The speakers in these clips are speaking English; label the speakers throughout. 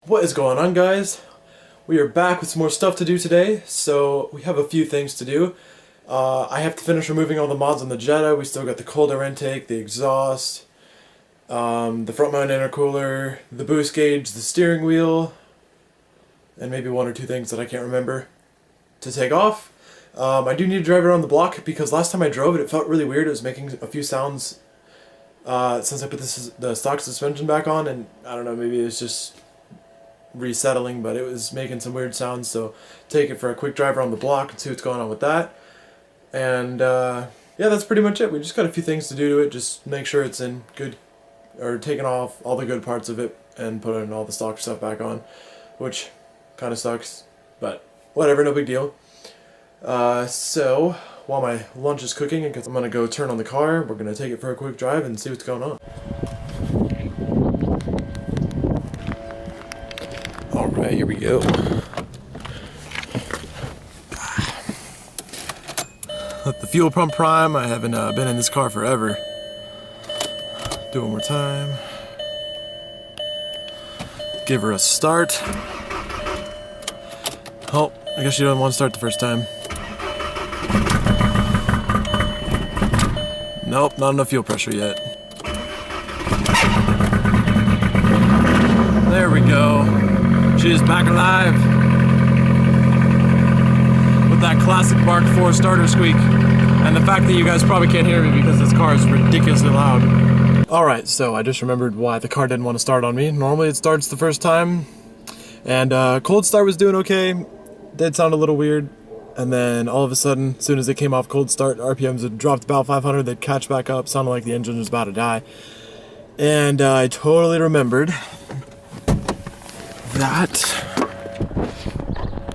Speaker 1: What is going on, guys? We are back with some more stuff to do today, so we have a few things to do. I have to finish removing all the mods on the Jetta. We still got the cold air intake, the exhaust, the front mount intercooler, the boost gauge, the steering wheel, and maybe one or two things that I can't remember to take off. I do need to drive around the block because last time I drove it, it felt really weird. It was making a few sounds since I put the stock suspension back on, and I don't know, maybe it's just resettling, but it was making some weird sounds. So take it for a quick drive around the block and see what's going on with that. And yeah, that's pretty much it. We just got a few things to do to it. Just make sure it's in good, or taking off all the good parts of it and putting all the stock stuff back on, which kind of sucks, but whatever, no big deal. So while my lunch is cooking, because I'm gonna go turn on the car, we're gonna take it for a quick drive and see what's going on. All right, here we go. Let the fuel pump prime. I haven't been in this car forever. Do it one more time. Give her a start. Oh, I guess she doesn't want to start the first time. Nope, not enough fuel pressure yet. There we go. She is back alive. With that classic Mark IV starter squeak. And the fact that you guys probably can't hear me because this car is ridiculously loud. Alright, so I just remembered why the car didn't want to start on me. Normally it starts the first time. And cold start was doing okay. Did sound a little weird. And then all of a sudden, as soon as it came off cold start, RPMs had dropped about 500, they'd catch back up, sounded like the engine was about to die. And I totally remembered that.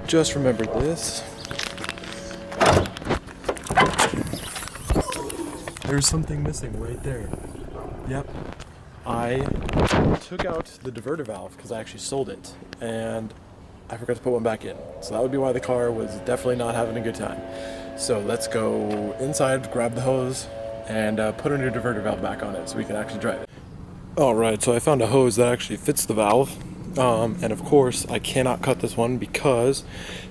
Speaker 1: Just remembered this. There's something missing right there. Yep. I took out the diverter valve because I actually sold it, and I forgot to put one back in. So that would be why the car was definitely not having a good time. So let's go inside, grab the hose, and put a new diverter valve back on it so we can actually drive it. Alright, so I found a hose that actually fits the valve. And of course, I cannot cut this one because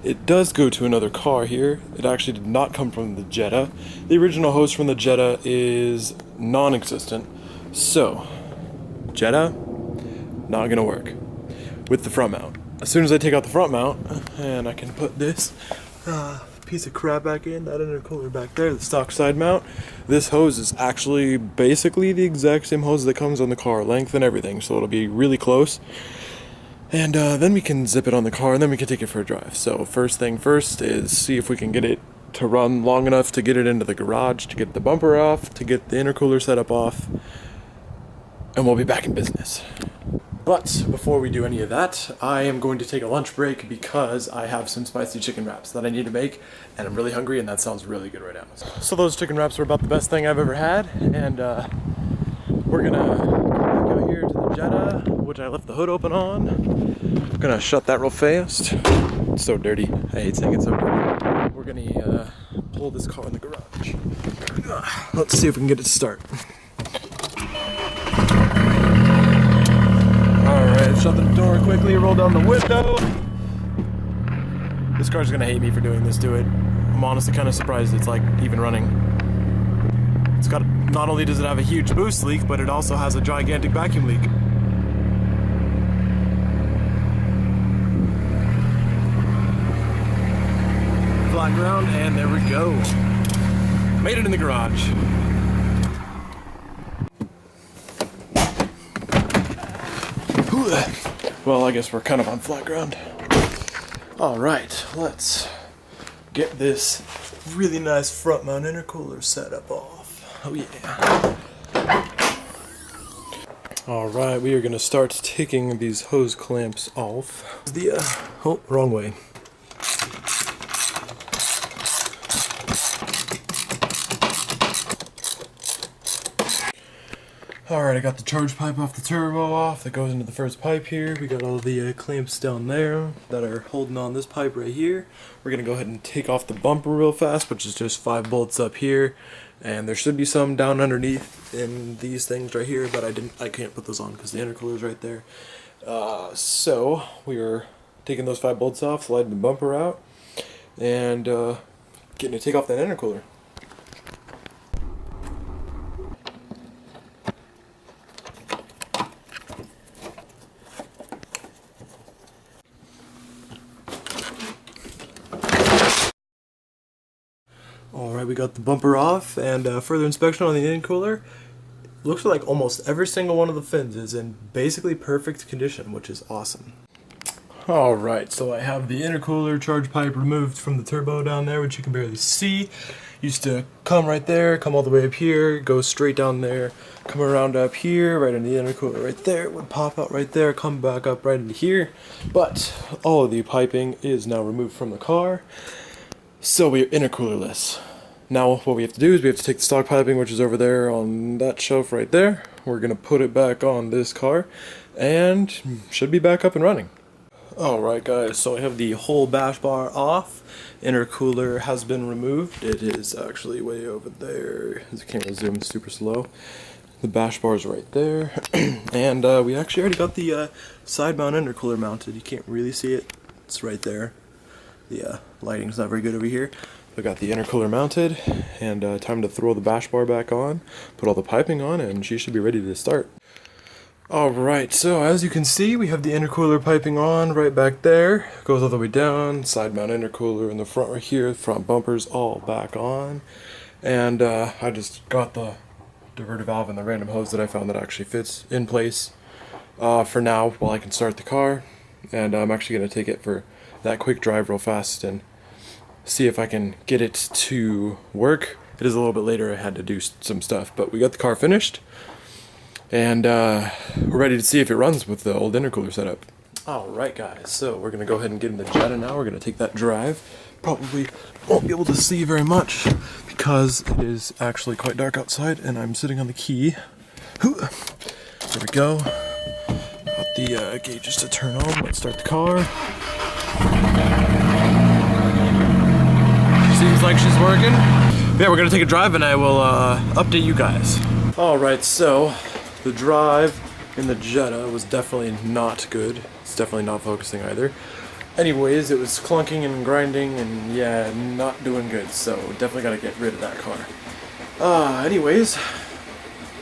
Speaker 1: it does go to another car here. It actually did not come from the Jetta. The original hose from the Jetta is non-existent. So, Jetta, not gonna work with the front mount. As soon as I take out the front mount, and I can put this piece of crap back in, that intercooler back there, the stock side mount, this hose is actually basically the exact same hose that comes on the car, length and everything, so it'll be really close. And then we can zip it on the car, and then we can take it for a drive. So first thing first is see if we can get it to run long enough to get it into the garage, to get the bumper off, to get the intercooler setup off, and we'll be back in business. But before we do any of that, I am going to take a lunch break because I have some spicy chicken wraps that I need to make, and I'm really hungry, and that sounds really good right now. So those chicken wraps were about the best thing I've ever had, and we're gonna come back out here to the Jetta, which I left the hood open on. I'm gonna shut that real fast. It's so dirty. I hate saying it's so dirty. We're gonna pull this car in the garage. Let's see if we can get it to start. Alright, shut the door quickly, roll down the window. This car's gonna hate me for doing this to it. I'm honestly kind of surprised it's like even running. It's got, not only does it have a huge boost leak, but it also has a gigantic vacuum leak. Flat ground, and there we go. Made it in the garage. Well, I guess we're kind of on flat ground. Alright, let's get this really nice front mount intercooler setup off. Oh yeah. Alright, we are going to start taking these hose clamps off. Oh, wrong way. Alright, I got the charge pipe off the turbo off that goes into the first pipe here. We got all the clamps down there that are holding on this pipe right here. We're going to go ahead and take off the bumper real fast, which is just 5 bolts up here. And there should be some down underneath in these things right here, but I can't put those on because the intercooler's right there. So we are taking those 5 bolts off, sliding the bumper out, and getting to take off that intercooler. Alright, we got the bumper off, and further inspection on the intercooler. Looks like almost every single one of the fins is in basically perfect condition, which is awesome. Alright, so I have the intercooler charge pipe removed from the turbo down there, which you can barely see. Used to come right there, come all the way up here, go straight down there, come around up here, right into the intercooler right there. It would pop out right there, come back up right into here. But all of the piping is now removed from the car, so we are intercoolerless. Now what we have to do is we have to take the stock piping, which is over there on that shelf right there. We're going to put it back on this car and should be back up and running. Alright guys, so I have the whole bash bar off. Intercooler has been removed. It is actually way over there. The camera zooms super slow. The bash bar is right there. And we actually already got the side mount intercooler mounted. You can't really see it. It's right there. The lighting's not very good over here. I got the intercooler mounted, and time to throw the bash bar back on, put all the piping on, and she should be ready to start. Alright, so as you can see, we have the intercooler piping on right back there. Goes all the way down, side mount intercooler in the front right here, front bumpers all back on. And I just got the diverter valve and the random hose that I found that actually fits in place for now while I can start the car. And I'm actually going to take it for that quick drive real fast and see if I can get it to work. It is a little bit later, I had to do some stuff, but we got the car finished, and we're ready to see if it runs with the old intercooler setup. Alright guys, so we're going to go ahead and get in the Jetta now. We're going to take that drive. Probably won't be able to see very much because it is actually quite dark outside and I'm sitting on the key. There we go. Got the gauges to turn on. Let's start the car. Seems like she's working. Yeah, we're gonna take a drive and I will update you guys. Alright, so the drive in the Jetta was definitely not good. It's definitely not focusing either. Anyways, it was clunking and grinding and yeah, not doing good. So definitely gotta get rid of that car. Anyways,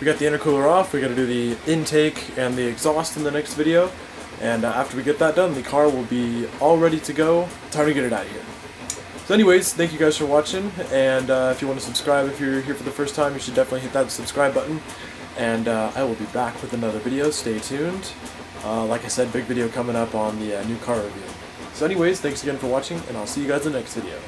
Speaker 1: we got the intercooler off. We gotta do the intake and the exhaust in the next video. And after we get that done, the car will be all ready to go. Time to get it out of here. So anyways, thank you guys for watching, and if you want to subscribe if you're here for the first time, you should definitely hit that subscribe button, and I will be back with another video. Stay tuned. Like I said, big video coming up on the new car review. So anyways, thanks again for watching, and I'll see you guys in the next video.